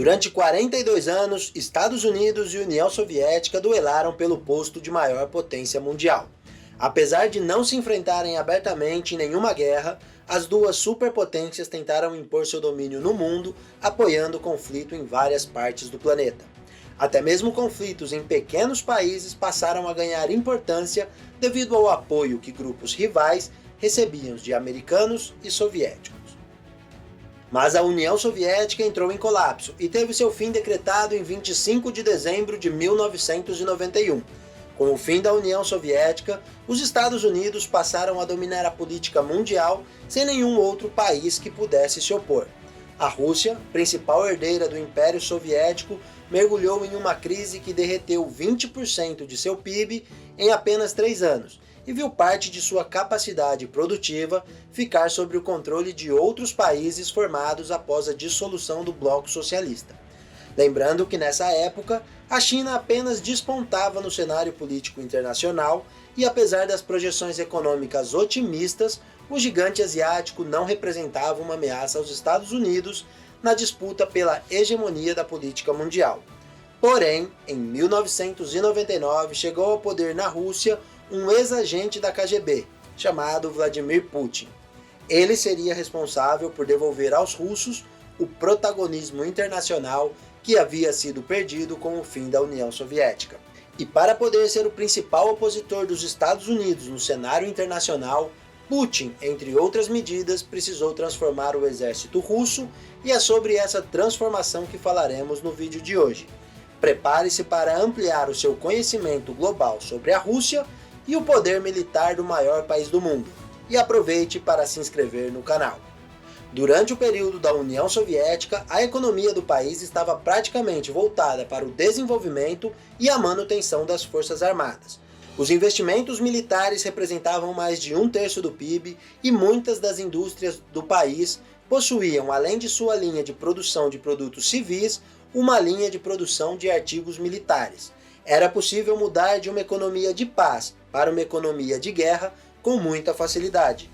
Durante 42 anos, Estados Unidos e União Soviética duelaram pelo posto de maior potência mundial. Apesar de não se enfrentarem abertamente em nenhuma guerra, as duas superpotências tentaram impor seu domínio no mundo, apoiando o conflito em várias partes do planeta. Até mesmo conflitos em pequenos países passaram a ganhar importância devido ao apoio que grupos rivais recebiam de americanos e soviéticos. Mas a União Soviética entrou em colapso e teve seu fim decretado em 25 de dezembro de 1991. Com o fim da União Soviética, os Estados Unidos passaram a dominar a política mundial sem nenhum outro país que pudesse se opor. A Rússia, principal herdeira do Império Soviético, mergulhou em uma crise que derreteu 20% de seu PIB em apenas 3 anos e viu parte de sua capacidade produtiva ficar sob o controle de outros países formados após a dissolução do bloco socialista. Lembrando que nessa época, a China apenas despontava no cenário político internacional e apesar das projeções econômicas otimistas, o gigante asiático não representava uma ameaça aos Estados Unidos na disputa pela hegemonia da política mundial. Porém, em 1999 chegou ao poder na Rússia um ex-agente da KGB, chamado Vladimir Putin. Ele seria responsável por devolver aos russos o protagonismo internacional que havia sido perdido com o fim da União Soviética. E para poder ser o principal opositor dos Estados Unidos no cenário internacional, Putin, entre outras medidas, precisou transformar o exército russo e é sobre essa transformação que falaremos no vídeo de hoje. Prepare-se para ampliar o seu conhecimento global sobre a Rússia e o poder militar do maior país do mundo, e aproveite para se inscrever no canal. Durante o período da União Soviética, a economia do país estava praticamente voltada para o desenvolvimento e a manutenção das forças armadas. Os investimentos militares representavam mais de 1/3 do PIB e muitas das indústrias do país possuíam, além de sua linha de produção de produtos civis, uma linha de produção de artigos militares. Era possível mudar de uma economia de paz para uma economia de guerra com muita facilidade.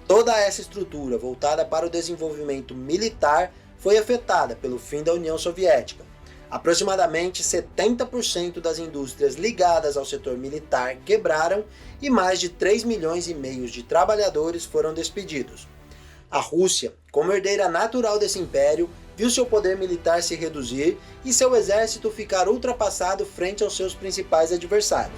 Toda essa estrutura voltada para o desenvolvimento militar foi afetada pelo fim da União Soviética. Aproximadamente 70% das indústrias ligadas ao setor militar quebraram e mais de 3,5 milhões de trabalhadores foram despedidos. A Rússia, como herdeira natural desse império, viu seu poder militar se reduzir e seu exército ficar ultrapassado frente aos seus principais adversários.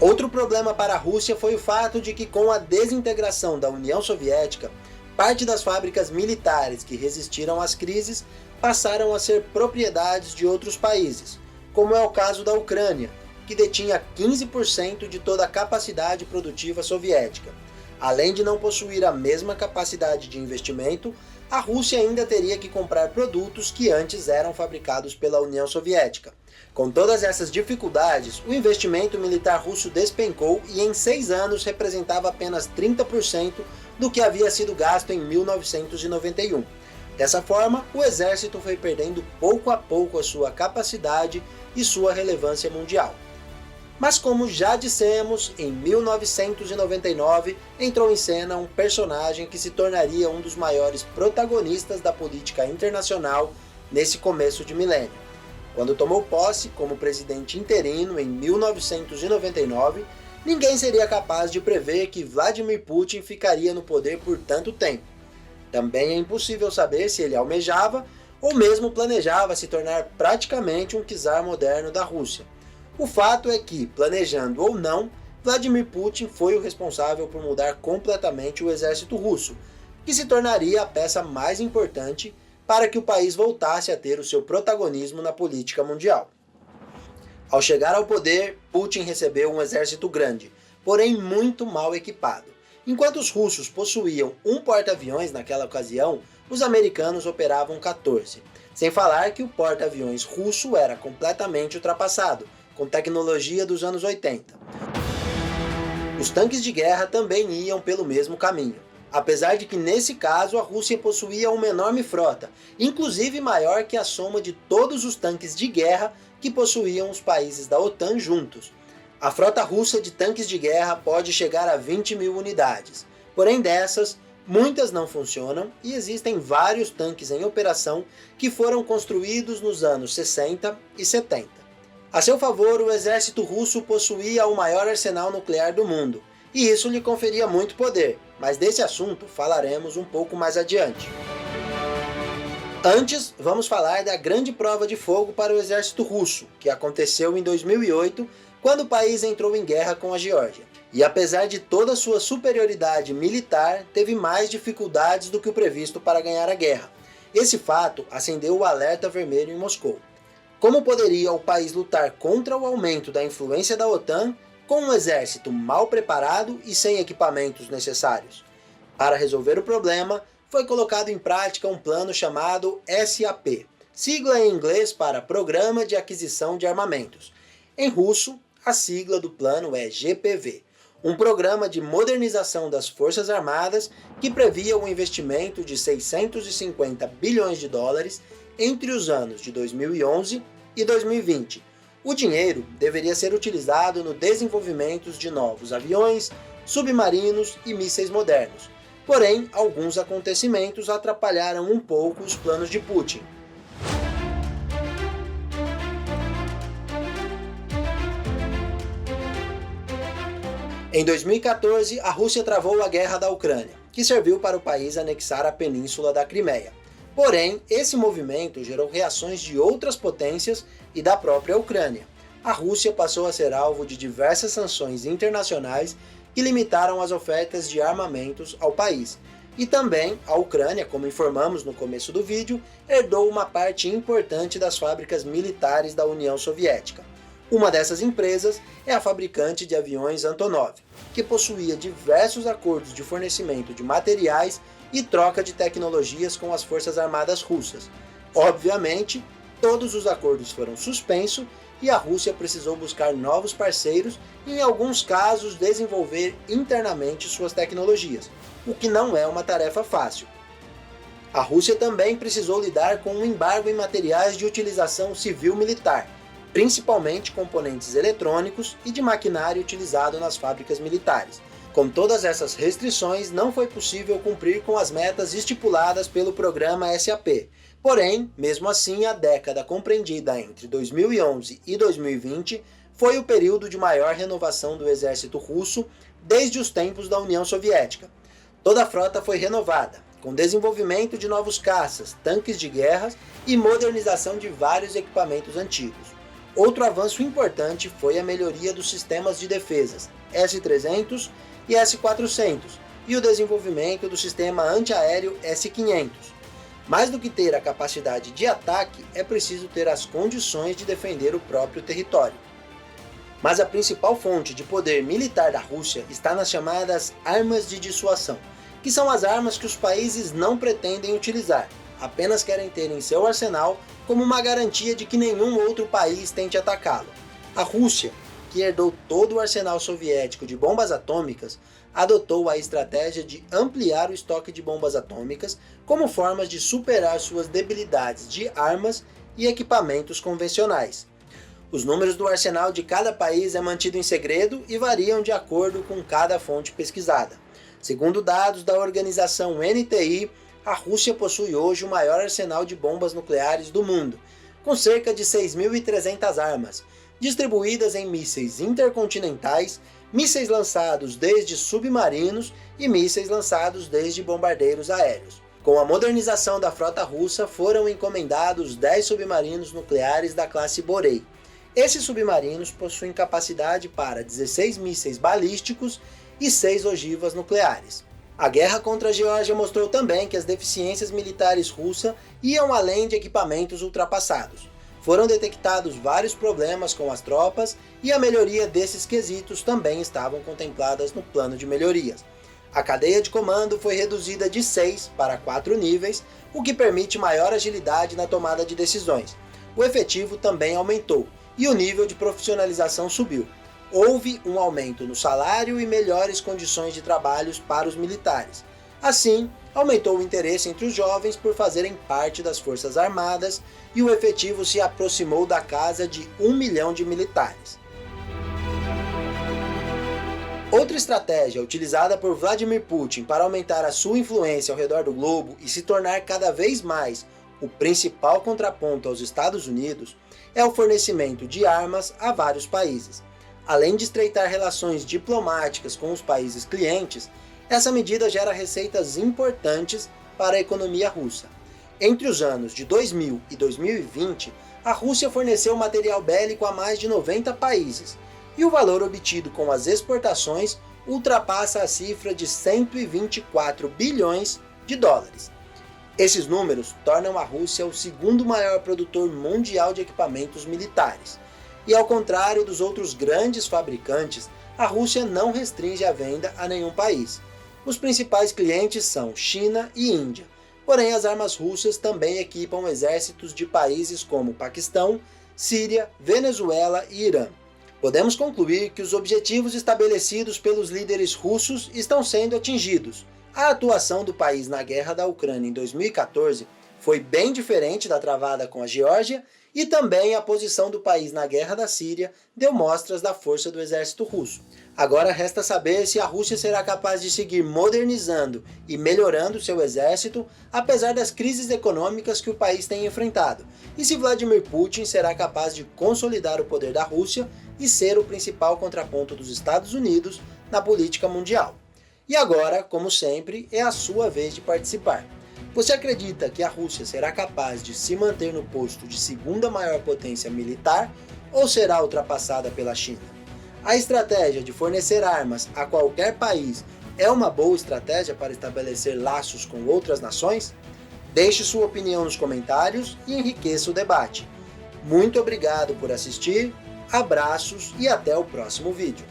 Outro problema para a Rússia foi o fato de que, com a desintegração da União Soviética, parte das fábricas militares que resistiram às crises passaram a ser propriedades de outros países, como é o caso da Ucrânia, que detinha 15% de toda a capacidade produtiva soviética. Além de não possuir a mesma capacidade de investimento, a Rússia ainda teria que comprar produtos que antes eram fabricados pela União Soviética. Com todas essas dificuldades, o investimento militar russo despencou e em 6 anos representava apenas 30% do que havia sido gasto em 1991. Dessa forma, o exército foi perdendo pouco a pouco a sua capacidade e sua relevância mundial. Mas como já dissemos, em 1999 entrou em cena um personagem que se tornaria um dos maiores protagonistas da política internacional nesse começo de milênio. Quando tomou posse como presidente interino em 1999, ninguém seria capaz de prever que Vladimir Putin ficaria no poder por tanto tempo. Também é impossível saber se ele almejava ou mesmo planejava se tornar praticamente um czar moderno da Rússia. O fato é que, planejando ou não, Vladimir Putin foi o responsável por mudar completamente o exército russo, que se tornaria a peça mais importante para que o país voltasse a ter o seu protagonismo na política mundial. Ao chegar ao poder, Putin recebeu um exército grande, porém muito mal equipado. Enquanto os russos possuíam um porta-aviões naquela ocasião, os americanos operavam 14. Sem falar que o porta-aviões russo era completamente ultrapassado, com tecnologia dos anos 80. Os tanques de guerra também iam pelo mesmo caminho, apesar de que nesse caso a Rússia possuía uma enorme frota, inclusive maior que a soma de todos os tanques de guerra que possuíam os países da OTAN juntos. A frota russa de tanques de guerra pode chegar a 20 mil unidades, porém dessas, Muitas não funcionam e existem vários tanques em operação que foram construídos nos anos 60 e 70. A seu favor, o exército russo possuía o maior arsenal nuclear do mundo, e isso lhe conferia muito poder, mas desse assunto falaremos um pouco mais adiante. Antes, vamos falar da grande prova de fogo para o exército russo, que aconteceu em 2008, quando o país entrou em guerra com a Geórgia. E apesar de toda a sua superioridade militar, teve mais dificuldades do que o previsto para ganhar a guerra. Esse fato acendeu o alerta vermelho em Moscou. Como poderia o país lutar contra o aumento da influência da OTAN com um exército mal preparado e sem equipamentos necessários? Para resolver o problema, foi colocado em prática um plano chamado SAP, sigla em inglês para Programa de Aquisição de Armamentos. Em russo, a sigla do plano é GPV, um programa de modernização das Forças Armadas que previa um investimento de 650 bilhões de dólares entre os anos de 2011 e 2020. O dinheiro deveria ser utilizado no desenvolvimento de novos aviões, submarinos e mísseis modernos. Porém, alguns acontecimentos atrapalharam um pouco os planos de Putin. Em 2014, a Rússia travou a guerra da Ucrânia, que serviu para o país anexar a península da Crimeia. Porém, esse movimento gerou reações de outras potências e da própria Ucrânia. A Rússia passou a ser alvo de diversas sanções internacionais que limitaram as ofertas de armamentos ao país. E também a Ucrânia, como informamos no começo do vídeo, herdou uma parte importante das fábricas militares da União Soviética. Uma dessas empresas é a fabricante de aviões Antonov, que possuía diversos acordos de fornecimento de materiais e troca de tecnologias com as Forças Armadas russas. Obviamente, todos os acordos foram suspensos e a Rússia precisou buscar novos parceiros e, em alguns casos, desenvolver internamente suas tecnologias, o que não é uma tarefa fácil. A Rússia também precisou lidar com um embargo em materiais de utilização civil-militar, principalmente componentes eletrônicos e de maquinário utilizado nas fábricas militares. Com todas essas restrições, não foi possível cumprir com as metas estipuladas pelo programa SAP. Porém, mesmo assim, a década compreendida entre 2011 e 2020 foi o período de maior renovação do exército russo desde os tempos da União Soviética. Toda a frota foi renovada, com desenvolvimento de novos caças, tanques de guerra e modernização de vários equipamentos antigos. Outro avanço importante foi a melhoria dos sistemas de defesas S-300 e S-400 e o desenvolvimento do sistema antiaéreo S-500. Mais do que ter a capacidade de ataque, é preciso ter as condições de defender o próprio território. Mas a principal fonte de poder militar da Rússia está nas chamadas armas de dissuasão, que são as armas que os países não pretendem utilizar, apenas querem ter em seu arsenal como uma garantia de que nenhum outro país tente atacá-lo. A Rússia, que herdou todo o arsenal soviético de bombas atômicas, adotou a estratégia de ampliar o estoque de bombas atômicas como formas de superar suas debilidades de armas e equipamentos convencionais. Os números do arsenal de cada país é mantido em segredo e variam de acordo com cada fonte pesquisada. Segundo dados da organização NTI, a Rússia possui hoje o maior arsenal de bombas nucleares do mundo, com cerca de 6.300 armas, distribuídas em mísseis intercontinentais, mísseis lançados desde submarinos e mísseis lançados desde bombardeiros aéreos. Com a modernização da frota russa, foram encomendados 10 submarinos nucleares da classe Borei. Esses submarinos possuem capacidade para 16 mísseis balísticos e 6 ogivas nucleares. A guerra contra a Geórgia mostrou também que as deficiências militares russas iam além de equipamentos ultrapassados. Foram detectados vários problemas com as tropas e a melhoria desses quesitos também estavam contempladas no plano de melhorias. A cadeia de comando foi reduzida de 6 para 4 níveis, o que permite maior agilidade na tomada de decisões. O efetivo também aumentou e o nível de profissionalização subiu. Houve um aumento no salário e melhores condições de trabalho para os militares. Assim, aumentou o interesse entre os jovens por fazerem parte das Forças Armadas e o efetivo se aproximou da casa de 1 milhão de militares. Outra estratégia utilizada por Vladimir Putin para aumentar a sua influência ao redor do globo e se tornar cada vez mais o principal contraponto aos Estados Unidos é o fornecimento de armas a vários países. Além de estreitar relações diplomáticas com os países clientes, essa medida gera receitas importantes para a economia russa. Entre os anos de 2000 e 2020, a Rússia forneceu material bélico a mais de 90 países, e o valor obtido com as exportações ultrapassa a cifra de 124 bilhões de dólares. Esses números tornam a Rússia o segundo maior produtor mundial de equipamentos militares. E ao contrário dos outros grandes fabricantes, a Rússia não restringe a venda a nenhum país. Os principais clientes são China e Índia, porém as armas russas também equipam exércitos de países como Paquistão, Síria, Venezuela e Irã. Podemos concluir que os objetivos estabelecidos pelos líderes russos estão sendo atingidos. A atuação do país na guerra da Ucrânia em 2014 foi bem diferente da travada com a Geórgia, e também a posição do país na guerra da Síria deu mostras da força do exército russo. Agora resta saber se a Rússia será capaz de seguir modernizando e melhorando seu exército, apesar das crises econômicas que o país tem enfrentado, e se Vladimir Putin será capaz de consolidar o poder da Rússia e ser o principal contraponto dos Estados Unidos na política mundial. E agora, como sempre, é a sua vez de participar. Você acredita que a Rússia será capaz de se manter no posto de segunda maior potência militar ou será ultrapassada pela China? A estratégia de fornecer armas a qualquer país é uma boa estratégia para estabelecer laços com outras nações? Deixe sua opinião nos comentários e enriqueça o debate. Muito obrigado por assistir, abraços e até o próximo vídeo.